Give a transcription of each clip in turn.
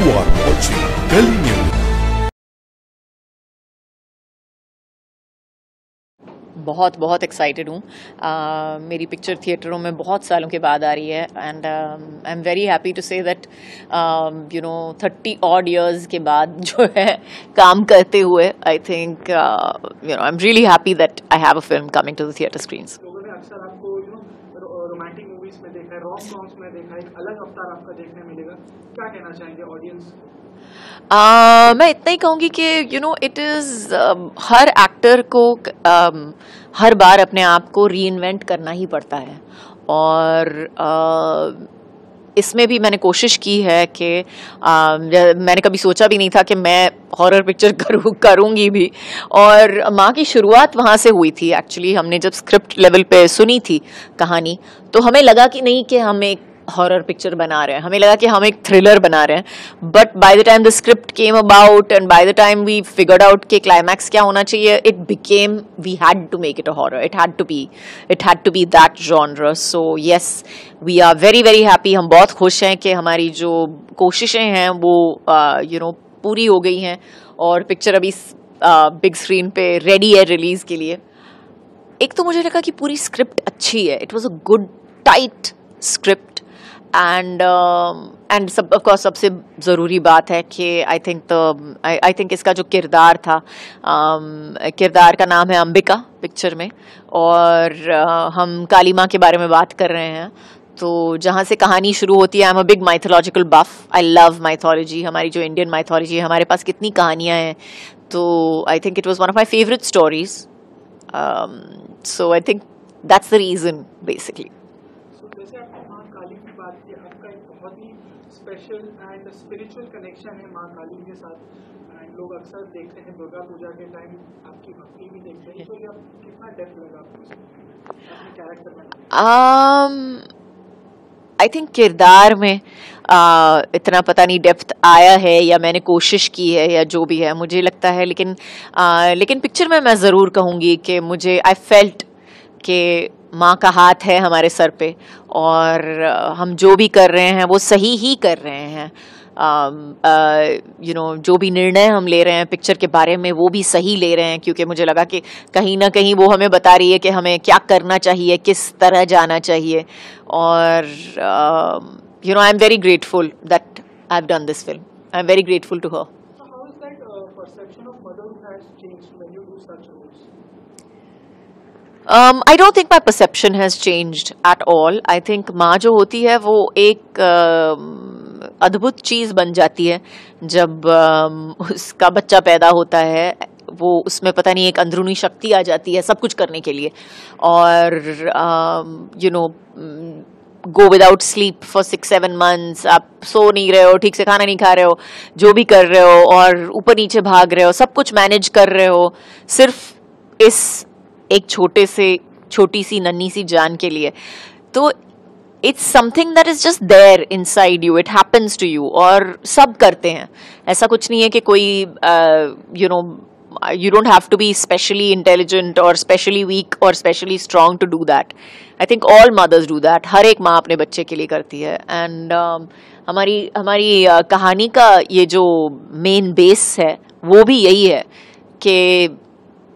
are watching Delhi News. बहुत बहुत excited हूँ। मेरी पिक्चर थिएटरों में बहुत सालों के बाद आ रही है and I am very happy to say that 30 odd years के बाद जो है काम करते हुए I think I am really happy that I have a film coming to the theatre screens. लोगों ने अक्सर आपको रोमांटिक मूवीज में देखा है, रॉम कॉम्स में देखा है, एक अलग अवतार आपका देखने मिलेगा, क्या कहना चाहेंगे ऑडियंस? मैं इतना ही कहूँगी कि इट इज़ हर एक्टर को हर बार अपने आप को रीइन्वेंट करना ही पड़ता है और इसमें भी मैंने कोशिश की है कि मैंने कभी सोचा भी नहीं था कि मैं हॉरर पिक्चर करूँगी भी। और माँ की शुरुआत वहाँ से हुई थी। एक्चुअली हमने जब स्क्रिप्ट लेवल पे सुनी थी कहानी तो हमें लगा कि नहीं कि हम एक हॉरर पिक्चर बना रहे हैं, हमें लगा कि हम एक थ्रिलर बना रहे हैं। But by the time the script came about and by the time we figured out के क्लाइमैक्स क्या होना चाहिए, it became we had to make it a horror, it had to be that genre. So yes, we are very very happy. हम बहुत खुश हैं कि हमारी जो कोशिशें हैं वो पूरी हो गई हैं और पिक्चर अभी बिग स्क्रीन पे रेडी है रिलीज के लिए। एक तो मुझे लगा कि पूरी स्क्रिप्ट अच्छी है, it was a good tight script and सब ऑफ कोर्स सबसे ज़रूरी बात है कि आई थिंक इसका जो किरदार था, किरदार का नाम है अंबिका पिक्चर में और हम काली माँ के बारे में बात कर रहे हैं। तो जहाँ से कहानी शुरू होती है, I am a big mythological buff, I love mythology. हमारी जो इंडियन माइथोलॉजी है, हमारे पास कितनी कहानियाँ हैं, तो I think it was one of my favourite stories. So I think that's the reason basically. जैसे आपने माँ काली की बात की, आपका एक बहुत ही स्पेशल एंड स्पिरिचुअल कनेक्शन है माँ काली के साथ एंड लोग अक्सर देखते हैं दुर्गा पूजा के टाइम आपकी भक्ति भी देखते हैं, तो ये कितना डेप्थ लगा आपको अपने कैरेक्टर में? आई थिंक किरदार में इतना पता नहीं डेप्थ आया है या मैंने कोशिश की है या जो भी है मुझे लगता है, लेकिन पिक्चर में मैं ज़रूर कहूँगी कि मुझे आई फेल्ट कि माँ का हाथ है हमारे सर पे और हम जो भी कर रहे हैं वो सही ही कर रहे हैं। जो भी निर्णय हम ले रहे हैं पिक्चर के बारे में वो भी सही ले रहे हैं, क्योंकि मुझे लगा कि कहीं ना कहीं वो हमें बता रही है कि हमें क्या करना चाहिए, किस तरह जाना चाहिए। और I am very grateful that I have done this film, I am very grateful to her. How is that perception of motherhood has changed when you do such roles? I don't think my perception has changed at all. I think माँ जो होती है वो एक अद्भुत चीज़ बन जाती है जब उसका बच्चा पैदा होता है। वो उसमें पता नहीं एक अंदरूनी शक्ति आ जाती है सब कुछ करने के लिए और go without sleep for 6-7 months, आप सो नहीं रहे हो, ठीक से खाना नहीं खा रहे हो, जो भी कर रहे हो और ऊपर नीचे भाग रहे हो, सब कुछ मैनेज कर रहे हो सिर्फ इस एक छोटी सी नन्ही सी जान के लिए। तो it's something that is just there inside you, it happens to you और सब करते हैं। ऐसा कुछ नहीं है कि कोई you don't have to be specially intelligent or specially weak or specially strong to do that. I think all mothers do that. हर एक माँ अपने बच्चे के लिए करती है and हमारी कहानी का ये जो मेन बेस है वो भी यही है कि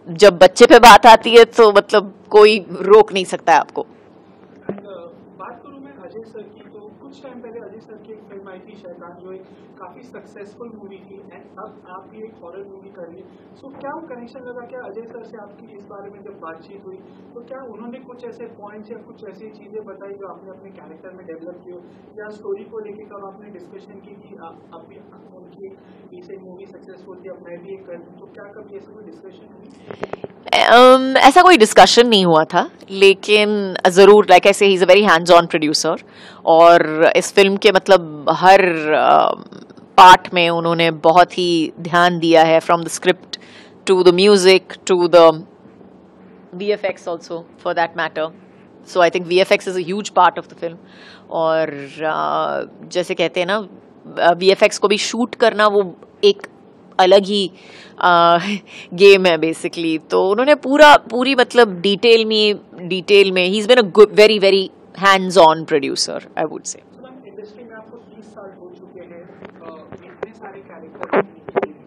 जब बच्चे पे बात आती है तो मतलब कोई रोक नहीं सकता है आपको। बात करूं मैं अजय सर की, तो कुछ टाइम पहले अजय सर की एक फिल्म आई थी शैतान, जो एक काफी सक्सेसफुल मूवी थी एंड अब आप भी एक हॉरर मूवी कर रही है। सो क्या वो कनेक्शन लगा, क्या अजय सर से आपकी इस बारे में जब बातचीत हुई तो क्या उन्होंने कुछ ऐसे पॉइंट्स या कुछ ऐसी चीजें बताई जो आपने अपने कैरेक्टर में डेवलप की हो, या स्टोरी को लेकर कब आपने डिस्कशन की कि आप भी उनकी एक मूवी सक्सेसफुल थी, अब मैं भी एक कर दूं, तो क्या कभी ऐसा कोई डिस्कशन हुई? ऐसा कोई डिस्कशन नहीं हुआ था, लेकिन ज़रूर लाइक ऐसे he is a very hands on producer और इस फिल्म के मतलब हर पार्ट में उन्होंने बहुत ही ध्यान दिया है, from the script to the music to the VFX also for that matter. So I think VFX is a huge part of the film. और जैसे कहते हैं ना, VFX को भी शूट करना वो एक अलग ही गेम है बेसिकली। तो उन्होंने पूरी मतलब डिटेल में ही is been a very very hands on producer, I would say. Industry में आपको 30 20 साल हो चुके हैं इतने सारे कैरेक्टर करने के लिए।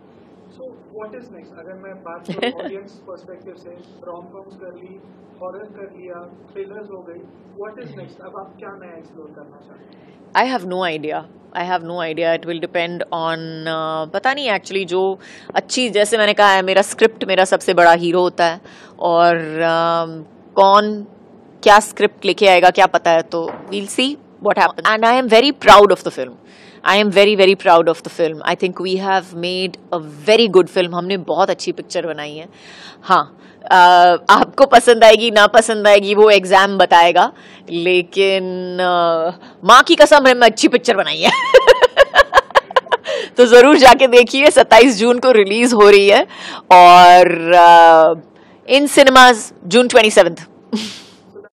So what is next? अगर मैं बात करूं ऑडियंस पर्सपेक्टिव से, रोम कॉम्स कर ली, हॉरर कर लिया, थ्रिलर्स हो गई, व्हाट इज नेक्स्ट? अब आप क्या नया एक्सप्लोर करना चाहते हैं? I have no idea. I have no idea. It will depend on पता नहीं एक्चुअली जो अच्छी, जैसे मैंने कहा है, मेरा स्क्रिप्ट मेरा सबसे बड़ा हीरो होता है, और कौन क्या स्क्रिप्ट लेके आएगा क्या पता है, तो we'll see what happens. And I am very proud of the film. I am very very proud of the film. I think we have made a very good film. हमने बहुत अच्छी पिक्चर बनाई है. हाँ, आपको पसंद आएगी ना पसंद आएगी वो एग्जाम बताएगा, लेकिन माँ की कसम है मैं अच्छी पिक्चर बनाई है। तो जरूर जाके देखिए, 27 जून को रिलीज हो रही है, और इन सिनेमाज जून 27।